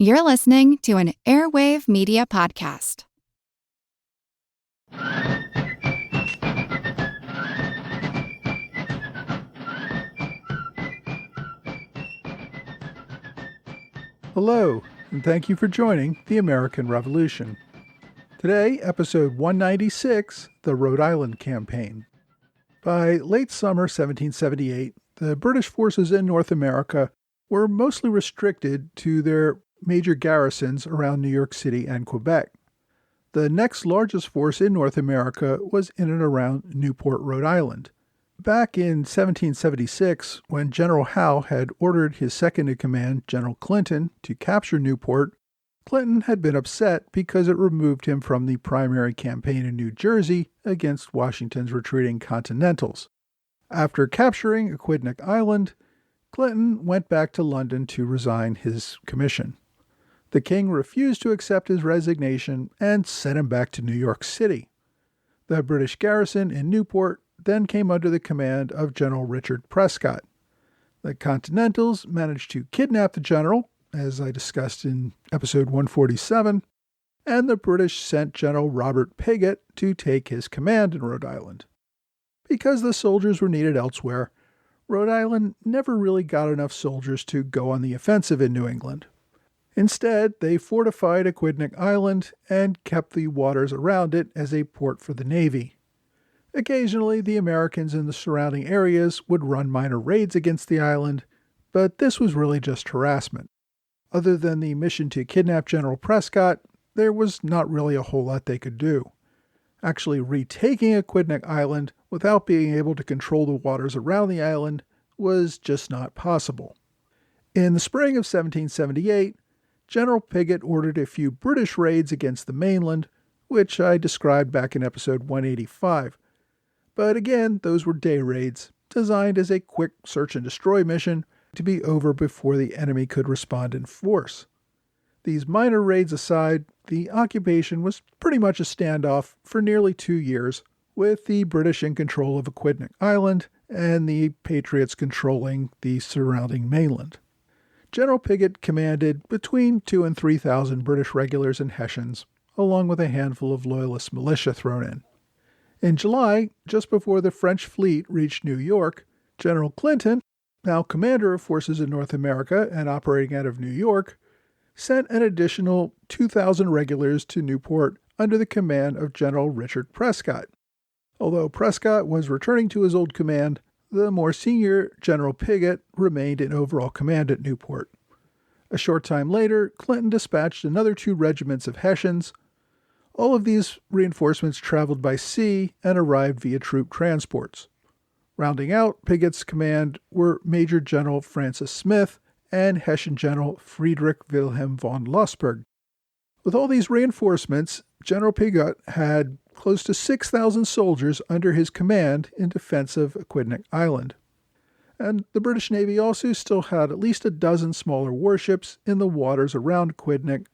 You're listening to an Airwave Media Podcast. Hello, and thank you for joining the American Revolution. Today, episode 196, the Rhode Island Campaign. By late summer 1778, the British forces in North America were mostly restricted to their major garrisons around New York City and Quebec. The next largest force in North America was in and around Newport, Rhode Island. Back in 1776, when General Howe had ordered his second-in-command, General Clinton, to capture Newport, Clinton had been upset because it removed him from the primary campaign in New Jersey against Washington's retreating Continentals. After capturing Aquidneck Island, Clinton went back to London to resign his commission. The king refused to accept his resignation and sent him back to New York City. The British garrison in Newport then came under the command of General Richard Prescott. The Continentals managed to kidnap the general, as I discussed in episode 147, and the British sent General Robert Pigot to take his command in Rhode Island. Because the soldiers were needed elsewhere, Rhode Island never really got enough soldiers to go on the offensive in New England. Instead, they fortified Aquidneck Island and kept the waters around it as a port for the Navy. Occasionally, the Americans in the surrounding areas would run minor raids against the island, but this was really just harassment. Other than the mission to kidnap General Prescott, there was not really a whole lot they could do. Actually, retaking Aquidneck Island without being able to control the waters around the island was just not possible. In the spring of 1778, General Pigot ordered a few British raids against the mainland, which I described back in episode 185. But again, those were day raids, designed as a quick search and destroy mission to be over before the enemy could respond in force. These minor raids aside, the occupation was pretty much a standoff for nearly 2 years, with the British in control of Aquidneck Island and the Patriots controlling the surrounding mainland. General Pigot commanded between 2,000 and 3,000 British regulars and Hessians, along with a handful of Loyalist militia thrown in. In July, just before the French fleet reached New York, General Clinton, now commander of forces in North America and operating out of New York, sent an additional 2,000 regulars to Newport under the command of General Richard Prescott. Although Prescott was returning to his old command, the more senior General Pigot remained in overall command at Newport. A short time later, Clinton dispatched another 2 regiments of Hessians. All of these reinforcements traveled by sea and arrived via troop transports. Rounding out Pigot's command were Major General Francis Smith and Hessian General Friedrich Wilhelm von Lossberg. With all these reinforcements, General Pigot had close to 6,000 soldiers under his command in defense of Aquidneck Island. And the British Navy also still had at least a dozen smaller warships in the waters around Aquidneck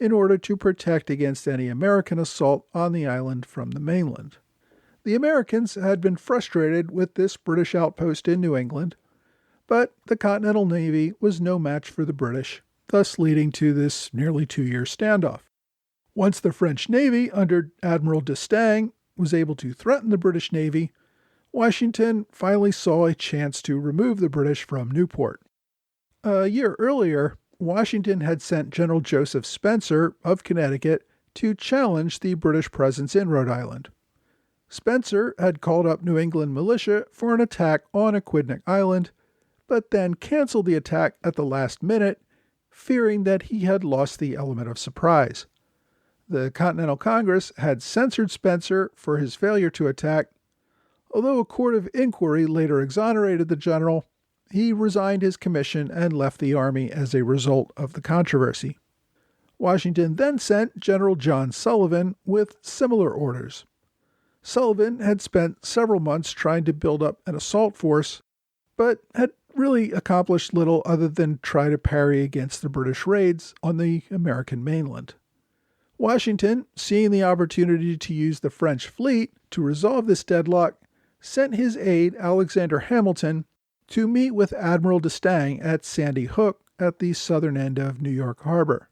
in order to protect against any American assault on the island from the mainland. The Americans had been frustrated with this British outpost in New England, but the Continental Navy was no match for the British, thus leading to this nearly 2-year standoff. Once the French Navy, under Admiral d'Estaing, was able to threaten the British Navy, Washington finally saw a chance to remove the British from Newport. A year earlier, Washington had sent General Joseph Spencer of Connecticut to challenge the British presence in Rhode Island. Spencer had called up New England militia for an attack on Aquidneck Island, but then canceled the attack at the last minute, fearing that he had lost the element of surprise. The Continental Congress had censored Spencer for his failure to attack. Although a court of inquiry later exonerated the general, he resigned his commission and left the army as a result of the controversy. Washington then sent General John Sullivan with similar orders. Sullivan had spent several months trying to build up an assault force, but had really accomplished little other than try to parry against the British raids on the American mainland. Washington, seeing the opportunity to use the French fleet to resolve this deadlock, sent his aide Alexander Hamilton to meet with Admiral d'Estaing at Sandy Hook at the southern end of New York Harbor.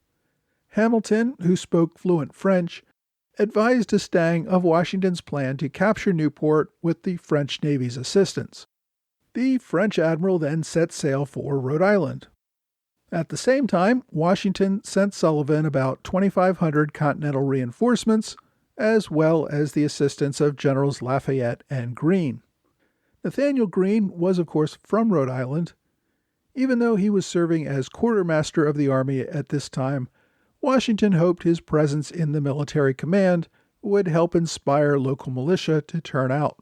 Hamilton, who spoke fluent French, advised D'Estaing of Washington's plan to capture Newport with the French Navy's assistance. The French admiral then set sail for Rhode Island. At the same time, Washington sent Sullivan about 2,500 Continental reinforcements, as well as the assistance of Generals Lafayette and Greene. Nathaniel Greene was, of course, from Rhode Island. Even though he was serving as quartermaster of the army at this time, Washington hoped his presence in the military command would help inspire local militia to turn out.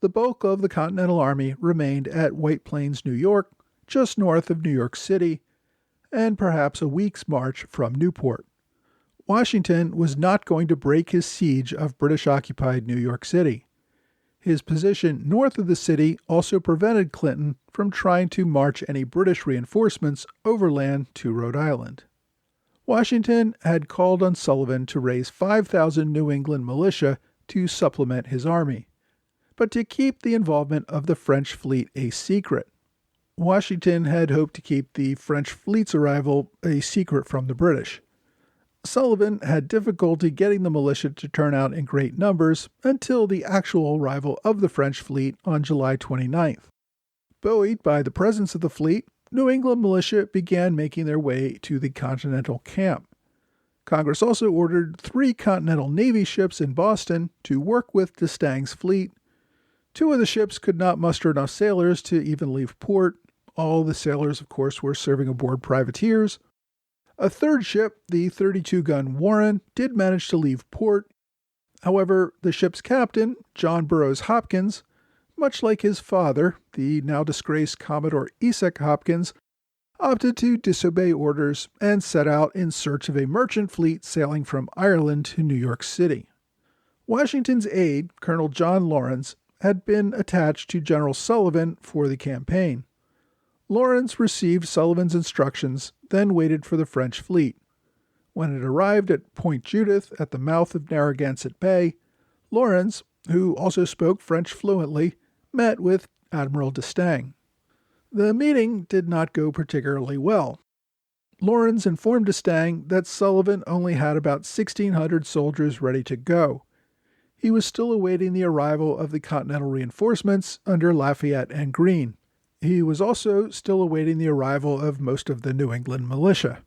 The bulk of the Continental Army remained at White Plains, New York, just north of New York City, and perhaps a week's march from Newport. Washington was not going to break his siege of British-occupied New York City. His position north of the city also prevented Clinton from trying to march any British reinforcements overland to Rhode Island. Washington had called on Sullivan to raise 5,000 New England militia to supplement his army, but to keep the involvement of the French fleet a secret. Washington had hoped to keep the French fleet's arrival a secret from the British. Sullivan had difficulty getting the militia to turn out in great numbers until the actual arrival of the French fleet on July 29th. Buoyed by the presence of the fleet, New England militia began making their way to the Continental camp. Congress also ordered 3 Continental Navy ships in Boston to work with D'Estaing's fleet. 2 of the ships could not muster enough sailors to even leave port. All the sailors, of course, were serving aboard privateers. A 3rd ship, the 32-gun Warren, did manage to leave port. However, the ship's captain, John Burroughs Hopkins, much like his father, the now-disgraced Commodore Esek Hopkins, opted to disobey orders and set out in search of a merchant fleet sailing from Ireland to New York City. Washington's aide, Colonel John Lawrence, had been attached to General Sullivan for the campaign. Lawrence received Sullivan's instructions, then waited for the French fleet. When it arrived at Point Judith at the mouth of Narragansett Bay, Lawrence, who also spoke French fluently, met with Admiral D'Estaing. The meeting did not go particularly well. Lawrence informed D'Estaing that Sullivan only had about 1,600 soldiers ready to go. He was still awaiting the arrival of the Continental reinforcements under Lafayette and Greene. He was also still awaiting the arrival of most of the New England militia.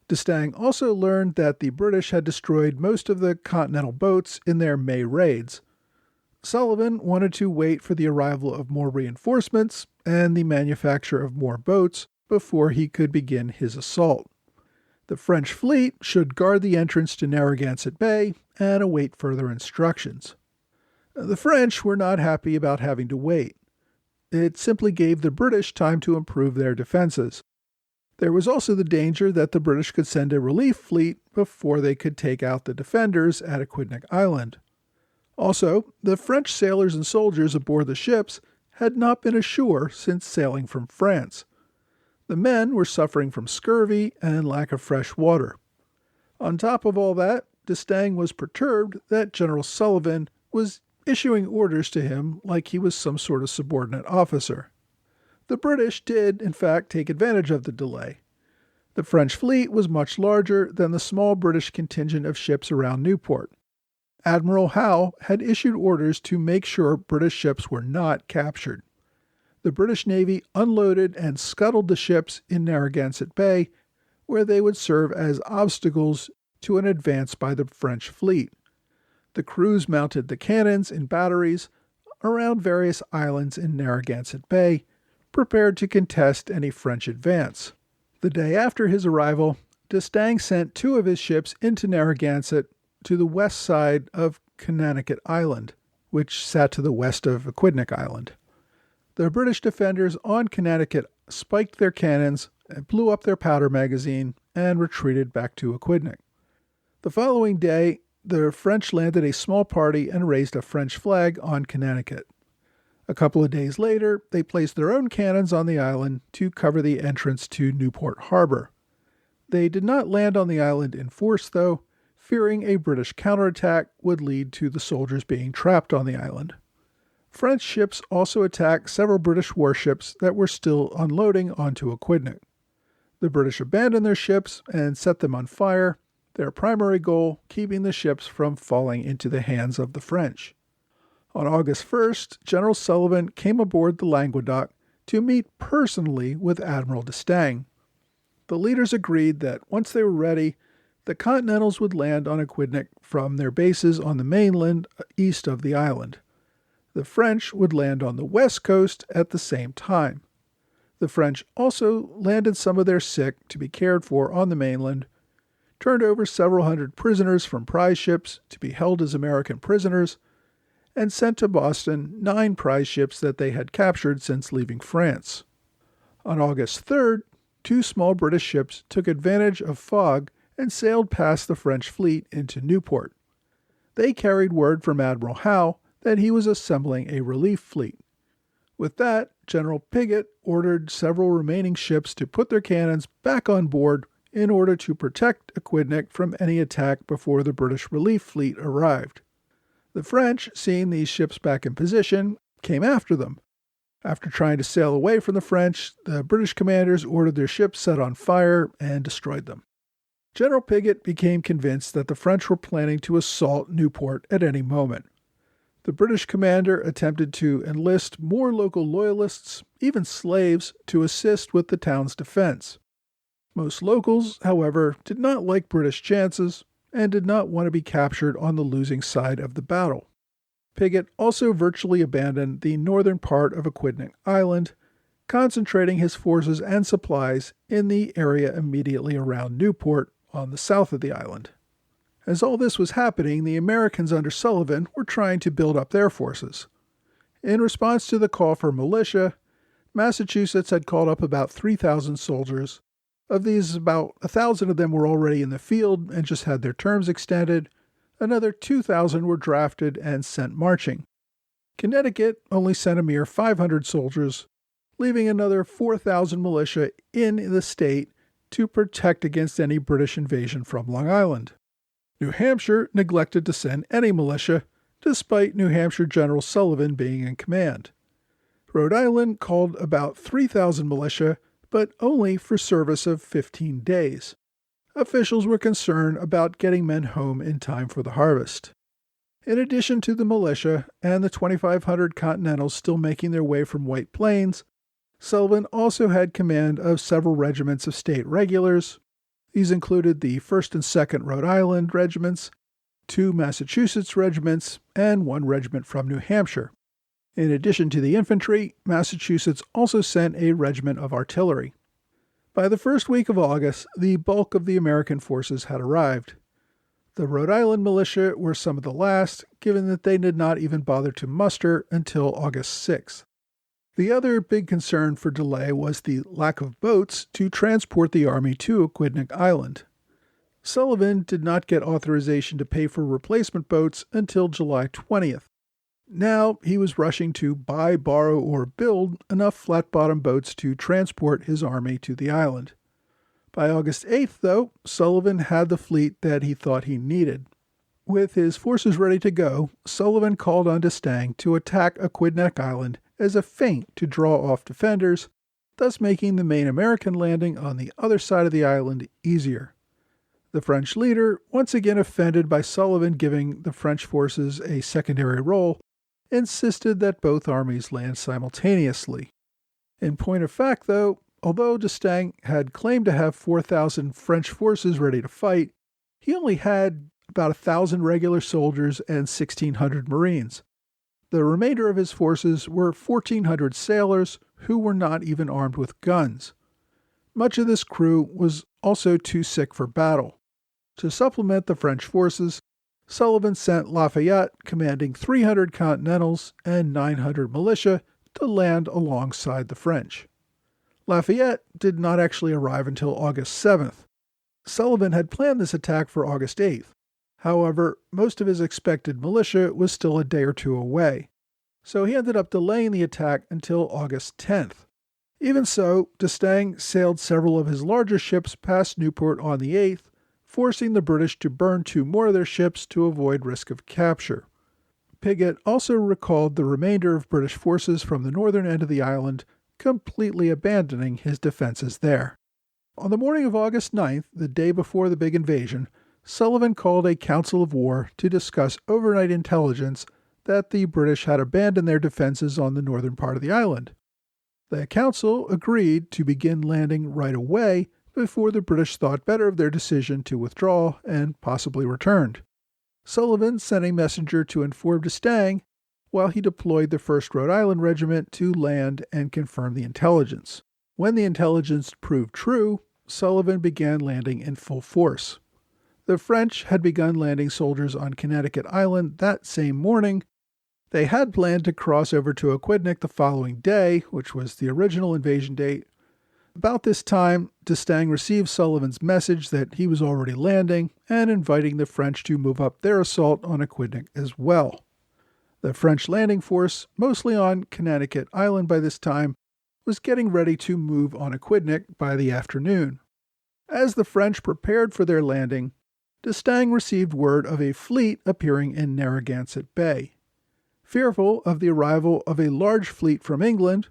D'Estaing also learned that the British had destroyed most of the Continental boats in their May raids. Sullivan wanted to wait for the arrival of more reinforcements and the manufacture of more boats before he could begin his assault. The French fleet should guard the entrance to Narragansett Bay and await further instructions. The French were not happy about having to wait. It simply gave the British time to improve their defenses. There was also the danger that the British could send a relief fleet before they could take out the defenders at Aquidneck Island. Also, the French sailors and soldiers aboard the ships had not been ashore since sailing from France. The men were suffering from scurvy and lack of fresh water. On top of all that, D'Estaing was perturbed that General Sullivan was issuing orders to him like he was some sort of subordinate officer. The British did, in fact, take advantage of the delay. The French fleet was much larger than the small British contingent of ships around Newport. Admiral Howe had issued orders to make sure British ships were not captured. The British Navy unloaded and scuttled the ships in Narragansett Bay, where they would serve as obstacles to an advance by the French fleet. The crews mounted the cannons in batteries around various islands in Narragansett Bay, prepared to contest any French advance. The day after his arrival, D'Estaing sent 2 of his ships into Narragansett to the west side of Connecticut Island, which sat to the west of Aquidneck Island. The British defenders on Connecticut spiked their cannons, blew up their powder magazine, and retreated back to Aquidneck. The following day, the French landed a small party and raised a French flag on Connecticut. A couple of days later, they placed their own cannons on the island to cover the entrance to Newport Harbor. They did not land on the island in force, though, fearing a British counterattack would lead to the soldiers being trapped on the island. French ships also attacked several British warships that were still unloading onto Aquidneck. The British abandoned their ships and set them on fire, their primary goal keeping the ships from falling into the hands of the French. On August 1st, General Sullivan came aboard the Languedoc to meet personally with Admiral d'Estaing. The leaders agreed that once they were ready, the Continentals would land on Aquidneck from their bases on the mainland east of the island. The French would land on the west coast at the same time. The French also landed some of their sick to be cared for on the mainland, turned over several hundred prisoners from prize ships to be held as American prisoners, and sent to Boston 9 prize ships that they had captured since leaving France. On August 3rd, 2 small British ships took advantage of fog and sailed past the French fleet into Newport. They carried word from Admiral Howe that he was assembling a relief fleet. With that, General Piggott ordered several remaining ships to put their cannons back on board in order to protect Aquidneck from any attack before the British relief fleet arrived. The French, seeing these ships back in position, came after them. After trying to sail away from the French, the British commanders ordered their ships set on fire and destroyed them. General Piggott became convinced that the French were planning to assault Newport at any moment. The British commander attempted to enlist more local loyalists, even slaves, to assist with the town's defense. Most locals, however, did not like British chances and did not want to be captured on the losing side of the battle. Piggott also virtually abandoned the northern part of Aquidneck Island, concentrating his forces and supplies in the area immediately around Newport on the south of the island. As all this was happening, the Americans under Sullivan were trying to build up their forces. In response to the call for militia, Massachusetts had called up about 3,000 soldiers. Of these, about 1,000 of them were already in the field and just had their terms extended. Another 2,000 were drafted and sent marching. Connecticut only sent a mere 500 soldiers, leaving another 4,000 militia in the state to protect against any British invasion from Long Island. New Hampshire neglected to send any militia, despite New Hampshire General Sullivan being in command. Rhode Island called about 3,000 militia, but only for service of 15 days. Officials were concerned about getting men home in time for the harvest. In addition to the militia and the 2,500 Continentals still making their way from White Plains, Sullivan also had command of several regiments of state regulars. These included the 1st and 2nd Rhode Island regiments, 2 Massachusetts regiments, and 1 regiment from New Hampshire. In addition to the infantry, Massachusetts also sent a regiment of artillery. By the first week of August, the bulk of the American forces had arrived. The Rhode Island militia were some of the last, given that they did not even bother to muster until August 6th. The other big concern for delay was the lack of boats to transport the army to Aquidneck Island. Sullivan did not get authorization to pay for replacement boats until July 20th. Now he was rushing to buy, borrow, or build enough flat-bottom boats to transport his army to the island. By August 8th, though, Sullivan had the fleet that he thought he needed. With his forces ready to go, Sullivan called on d'Estaing to attack Aquidneck Island as a feint to draw off defenders, thus making the main American landing on the other side of the island easier. The French leader, once again offended by Sullivan giving the French forces a secondary role, insisted that both armies land simultaneously. In point of fact, though, although d'Estaing had claimed to have 4,000 French forces ready to fight, he only had about 1,000 regular soldiers and 1,600 Marines. The remainder of his forces were 1,400 sailors who were not even armed with guns. Much of this crew was also too sick for battle. To supplement the French forces, Sullivan sent Lafayette, commanding 300 Continentals and 900 militia, to land alongside the French. Lafayette did not actually arrive until August 7th. Sullivan had planned this attack for August 8th. However, most of his expected militia was still a day or two away, so he ended up delaying the attack until August 10th. Even so, d'Estaing sailed several of his larger ships past Newport on the 8th, forcing the British to burn 2 more of their ships to avoid risk of capture. Piggott also recalled the remainder of British forces from the northern end of the island, completely abandoning his defenses there. On the morning of August 9th, the day before the big invasion, Sullivan called a council of war to discuss overnight intelligence that the British had abandoned their defenses on the northern part of the island. The council agreed to begin landing right away before the British thought better of their decision to withdraw and possibly returned. Sullivan sent a messenger to inform D'Estaing, while he deployed the 1st Rhode Island Regiment to land and confirm the intelligence. When the intelligence proved true, Sullivan began landing in full force. The French had begun landing soldiers on Connecticut Island that same morning. They had planned to cross over to Aquidneck the following day, which was the original invasion date. About this time, D'Estaing received Sullivan's message that he was already landing and inviting the French to move up their assault on Aquidneck as well. The French landing force, mostly on Connecticut Island by this time, was getting ready to move on Aquidneck by the afternoon. As the French prepared for their landing, D'Estaing received word of a fleet appearing in Narragansett Bay. Fearful of the arrival of a large fleet from England,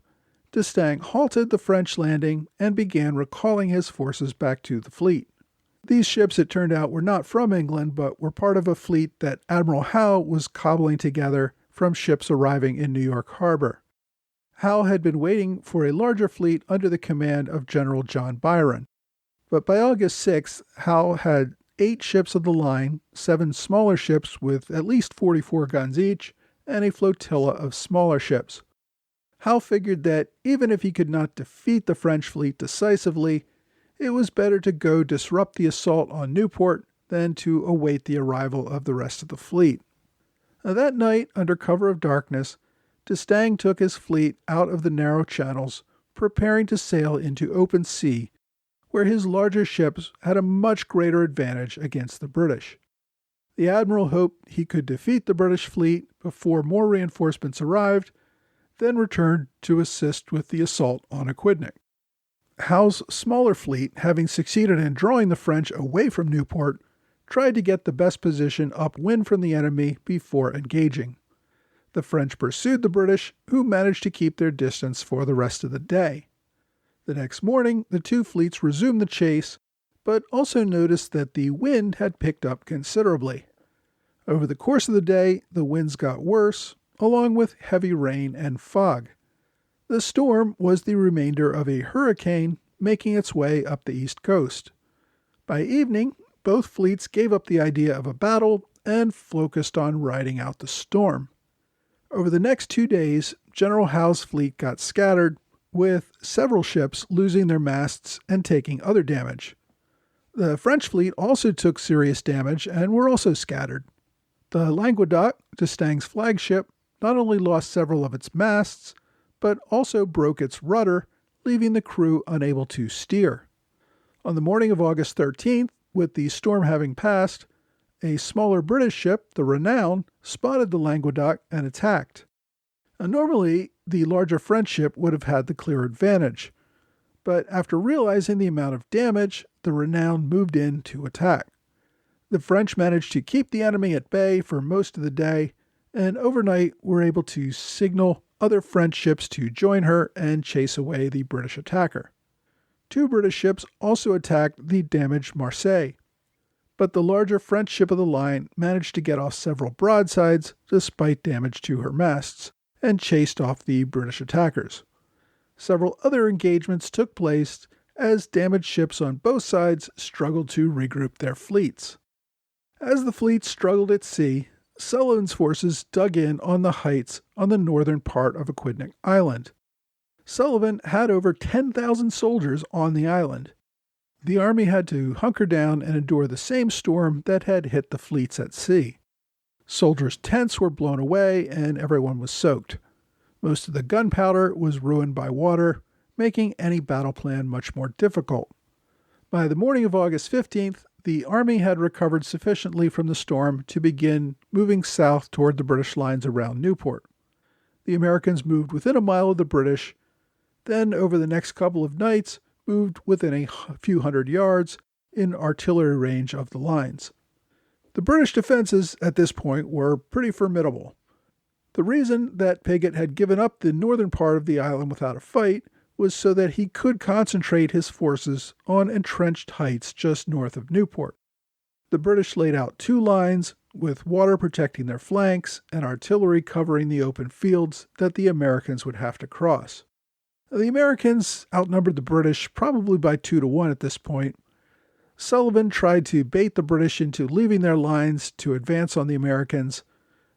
D'Estaing halted the French landing and began recalling his forces back to the fleet. These ships, it turned out, were not from England, but were part of a fleet that Admiral Howe was cobbling together from ships arriving in New York Harbor. Howe had been waiting for a larger fleet under the command of General John Byron. But by August 6th, Howe had 8 ships of the line, 7 smaller ships with at least 44 guns each, and a flotilla of smaller ships. Howe figured that even if he could not defeat the French fleet decisively, it was better to go disrupt the assault on Newport than to await the arrival of the rest of the fleet. Now, that night, under cover of darkness, D'Estaing took his fleet out of the narrow channels, preparing to sail into open sea, where his larger ships had a much greater advantage against the British. The admiral hoped he could defeat the British fleet before more reinforcements arrived, then returned to assist with the assault on Aquidneck. Howe's smaller fleet, having succeeded in drawing the French away from Newport, tried to get the best position upwind from the enemy before engaging. The French pursued the British, who managed to keep their distance for the rest of the day. The next morning, the two fleets resumed the chase, but also noticed that the wind had picked up considerably. Over the course of the day, the winds got worse, along with heavy rain and fog. The storm was the remainder of a hurricane making its way up the east coast. By evening, both fleets gave up the idea of a battle and focused on riding out the storm. Over the next 2 days, General Howe's fleet got scattered, with several ships losing their masts and taking other damage. The French fleet also took serious damage and were also scattered. The Languedoc, D'Estaing's flagship, not only lost several of its masts, but also broke its rudder, leaving the crew unable to steer. On the morning of August 13th, with the storm having passed, a smaller British ship, the Renown, spotted the Languedoc and attacked. Normally, the larger French ship would have had the clear advantage, but after realizing the amount of damage, the Renown moved in to attack. The French managed to keep the enemy at bay for most of the day, and overnight were able to signal other French ships to join her and chase away the British attacker. 2 British ships also attacked the damaged Marseille, but the larger French ship of the line managed to get off several broadsides despite damage to her masts, and chased off the British attackers. Several other engagements took place as damaged ships on both sides struggled to regroup their fleets. As the fleet struggled at sea, Sullivan's forces dug in on the heights on the northern part of Aquidneck Island. Sullivan had over 10,000 soldiers on the island. The army had to hunker down and endure the same storm that had hit the fleets at sea. Soldiers' tents were blown away and everyone was soaked. Most of the gunpowder was ruined by water, making any battle plan much more difficult. By the morning of August 15th, the army had recovered sufficiently from the storm to begin moving south toward the British lines around Newport. The Americans moved within a mile of the British, then over the next couple of nights moved within a few hundred yards in artillery range of the lines. The British defenses at this point were pretty formidable. The reason that Piggott had given up the northern part of the island without a fight was so that he could concentrate his forces on entrenched heights just north of Newport. The British laid out two lines, with water protecting their flanks and artillery covering the open fields that the Americans would have to cross. The Americans outnumbered the British probably by 2-1 at this point. Sullivan tried to bait the British into leaving their lines to advance on the Americans,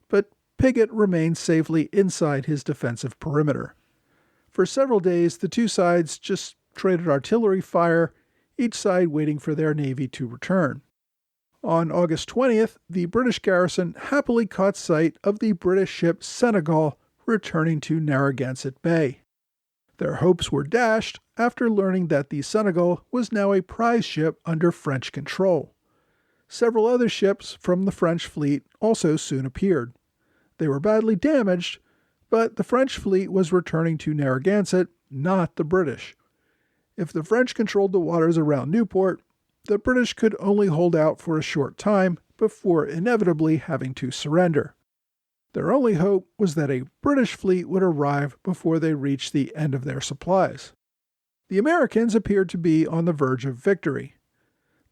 but Piggott remained safely inside his defensive perimeter. For several days, the two sides just traded artillery fire, each side waiting for their navy to return. On August 20th, the British garrison happily caught sight of the British ship Senegal returning to Narragansett Bay. Their hopes were dashed after learning that the Senegal was now a prize ship under French control. Several other ships from the French fleet also soon appeared. They were badly damaged, but the French fleet was returning to Narragansett, not the British. If the French controlled the waters around Newport, the British could only hold out for a short time before inevitably having to surrender. Their only hope was that a British fleet would arrive before they reached the end of their supplies. The Americans appeared to be on the verge of victory.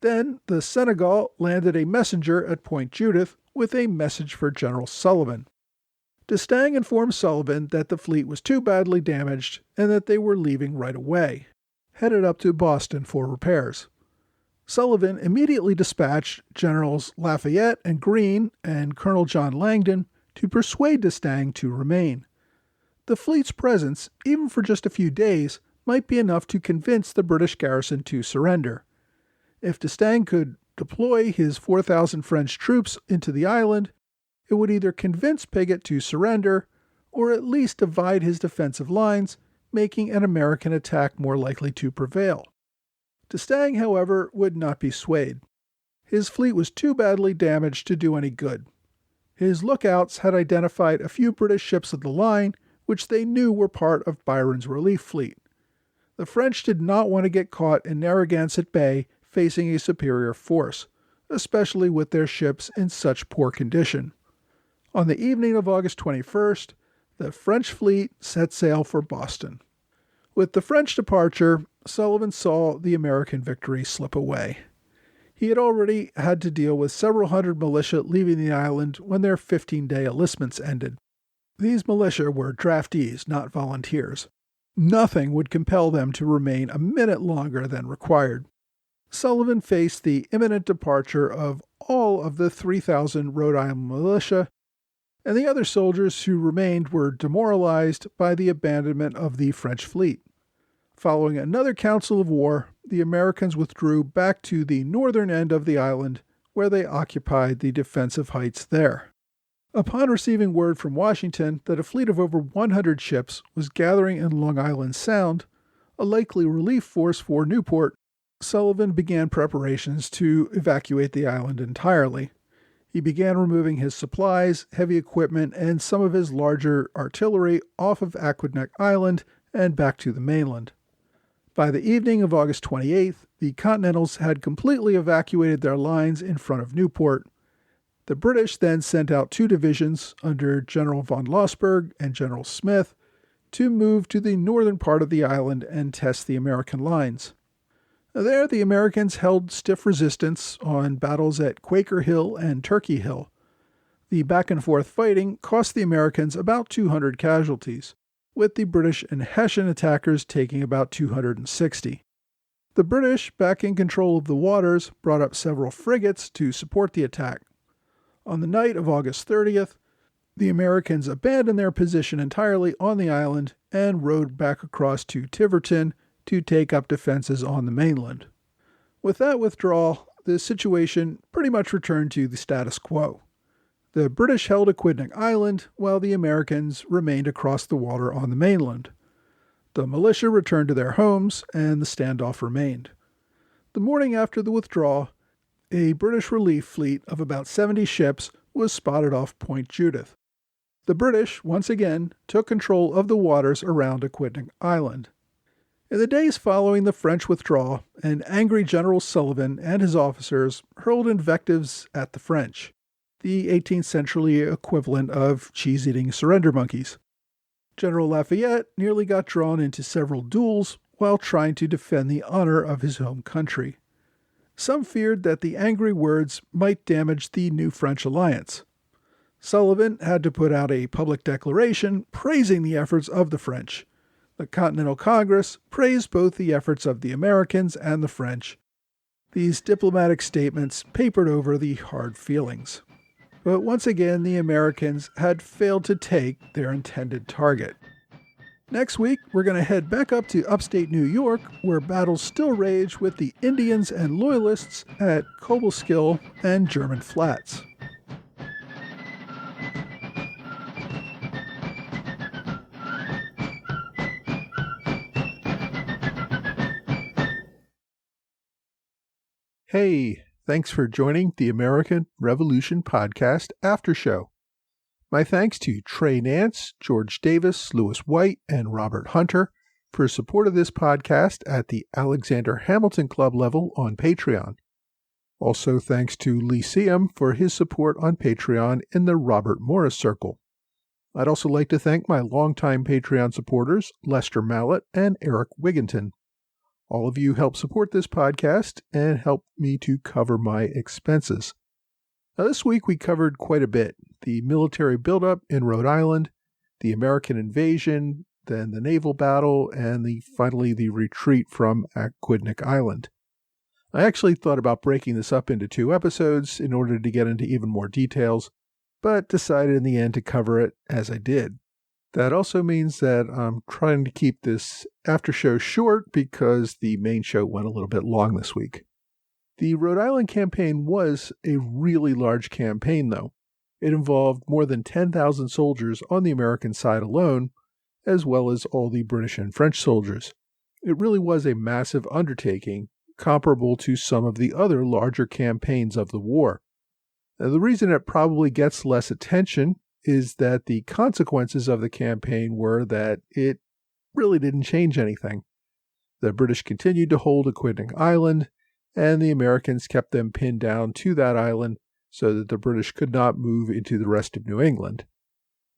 Then the Senegal landed a messenger at Point Judith with a message for General Sullivan. D'Estaing informed Sullivan that the fleet was too badly damaged and that they were leaving right away, headed up to Boston for repairs. Sullivan immediately dispatched Generals Lafayette and Greene and Colonel John Langdon to persuade D'Estaing to remain. The fleet's presence, even for just a few days, might be enough to convince the British garrison to surrender. If D'Estaing could deploy his 4,000 French troops into the island, it would either convince Piggott to surrender or at least divide his defensive lines, making an American attack more likely to prevail. D'Estaing, however, would not be swayed. His fleet was too badly damaged to do any good. His lookouts had identified a few British ships of the line, which they knew were part of Byron's relief fleet. The French did not want to get caught in Narragansett Bay facing a superior force, especially with their ships in such poor condition. On the evening of August 21st, the French fleet set sail for Boston. With the French departure, Sullivan saw the American victory slip away. He had already had to deal with several hundred militia leaving the island when their 15-day enlistments ended. These militia were draftees, not volunteers. Nothing would compel them to remain a minute longer than required. Sullivan faced the imminent departure of all of the 3,000 Rhode Island militia, and the other soldiers who remained were demoralized by the abandonment of the French fleet. Following another council of war, the Americans withdrew back to the northern end of the island, where they occupied the defensive heights there. Upon receiving word from Washington that a fleet of over 100 ships was gathering in Long Island Sound, a likely relief force for Newport, Sullivan began preparations to evacuate the island entirely. He began removing his supplies, heavy equipment, and some of his larger artillery off of Aquidneck Island and back to the mainland. By the evening of August 28th, the Continentals had completely evacuated their lines in front of Newport. The British then sent out two divisions under General von Lossberg and General Smith to move to the northern part of the island and test the American lines. There, the Americans held stiff resistance on battles at Quaker Hill and Turkey Hill. The back-and-forth fighting cost the Americans about 200 casualties, with the British and Hessian attackers taking about 260. The British, back in control of the waters, brought up several frigates to support the attack. On the night of August 30th, the Americans abandoned their position entirely on the island and rowed back across to Tiverton to take up defenses on the mainland. With that withdrawal, the situation pretty much returned to the status quo. The British held Aquidneck Island, while the Americans remained across the water on the mainland. The militia returned to their homes, and the standoff remained. The morning after the withdrawal, a British relief fleet of about 70 ships was spotted off Point Judith. The British, once again, took control of the waters around Aquidneck Island. In the days following the French withdrawal, an angry General Sullivan and his officers hurled invectives at the French, the 18th century equivalent of cheese-eating surrender monkeys. General Lafayette nearly got drawn into several duels while trying to defend the honor of his home country. Some feared that the angry words might damage the new French alliance. Sullivan had to put out a public declaration praising the efforts of the French. The Continental Congress praised both the efforts of the Americans and the French. These diplomatic statements papered over the hard feelings. But once again, the Americans had failed to take their intended target. Next week, we're going to head back up to upstate New York, where battles still rage with the Indians and Loyalists at Cobleskill and German Flats. Hey, thanks for joining the American Revolution Podcast After Show. My thanks to Trey Nance, George Davis, Lewis White, and Robert Hunter for support of this podcast at the Alexander Hamilton Club level on Patreon. Also thanks to Lyceum for his support on Patreon in the Robert Morris Circle. I'd also like to thank my longtime Patreon supporters, Lester Mallett and Eric Wigginton. All of you help support this podcast and help me to cover my expenses. Now, this week we covered quite a bit. The military buildup in Rhode Island, the American invasion, then the naval battle, and finally the retreat from Aquidneck Island. I actually thought about breaking this up into 2 episodes in order to get into even more details, but decided in the end to cover it as I did. That also means that I'm trying to keep this after show short because the main show went a little bit long this week. The Rhode Island campaign was a really large campaign, though. It involved more than 10,000 soldiers on the American side alone, as well as all the British and French soldiers. It really was a massive undertaking, comparable to some of the other larger campaigns of the war. Now, the reason it probably gets less attention is that the consequences of the campaign were that it really didn't change anything. The British continued to hold Aquidneck Island, and the Americans kept them pinned down to that island so that the British could not move into the rest of New England.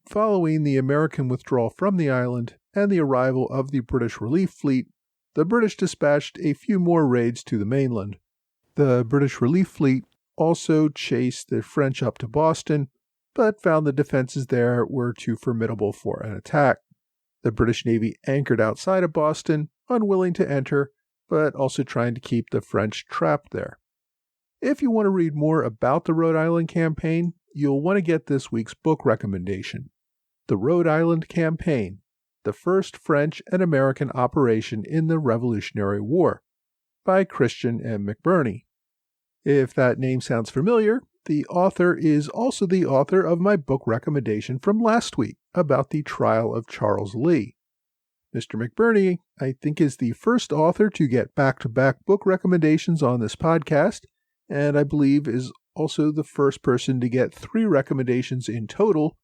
Following the American withdrawal from the island and the arrival of the British relief fleet, the British dispatched a few more raids to the mainland. The British relief fleet also chased the French up to Boston, but found the defenses there were too formidable for an attack. The British Navy anchored outside of Boston, unwilling to enter, but also trying to keep the French trapped there. If you want to read more about the Rhode Island campaign, you'll want to get this week's book recommendation, The Rhode Island Campaign, the First French and American Operation in the Revolutionary War, by Christian M. McBurney. If that name sounds familiar, the author is also the author of my book recommendation from last week about the trial of Charles Lee. Mr. McBurney, I think, is the first author to get back-to-back book recommendations on this podcast, and I believe is also the first person to get 3 recommendations in total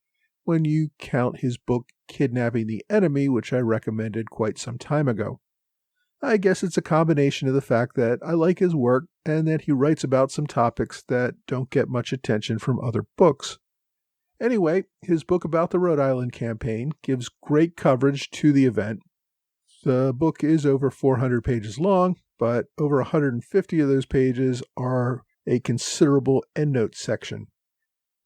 when you count his book Kidnapping the Enemy, which I recommended quite some time ago. I guess it's a combination of the fact that I like his work and that he writes about some topics that don't get much attention from other books. Anyway, his book about the Rhode Island campaign gives great coverage to the event. The book is over 400 pages long, but over 150 of those pages are a considerable endnote section.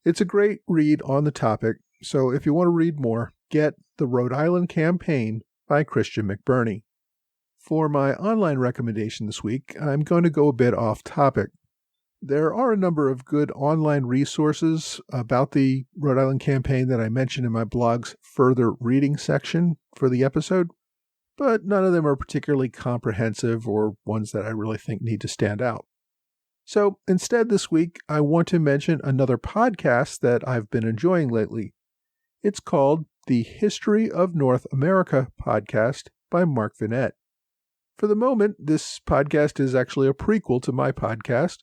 It's a great read on the topic, so if you want to read more, get The Rhode Island Campaign by Christian McBurney. For my online recommendation this week, I'm going to go a bit off topic. There are a number of good online resources about the Rhode Island campaign that I mentioned in my blog's further reading section for the episode, but none of them are particularly comprehensive or ones that I really think need to stand out. So instead this week, I want to mention another podcast that I've been enjoying lately. It's called the History of North America podcast by Mark Vinette. For the moment, this podcast is actually a prequel to my podcast.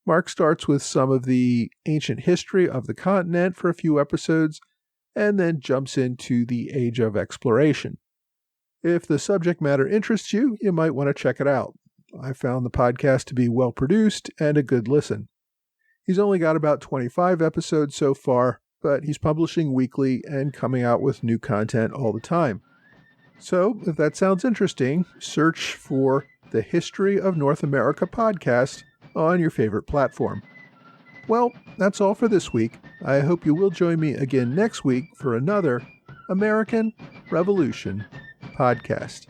Mark starts with some of the ancient history of the continent for a few episodes, and then jumps into the age of exploration. If the subject matter interests you, you might want to check it out. I found the podcast to be well produced and a good listen. He's only got about 25 episodes so far, but he's publishing weekly and coming out with new content all the time. So, if that sounds interesting, search for the History of North America podcast on your favorite platform. Well, that's all for this week. I hope you will join me again next week for another American Revolution podcast.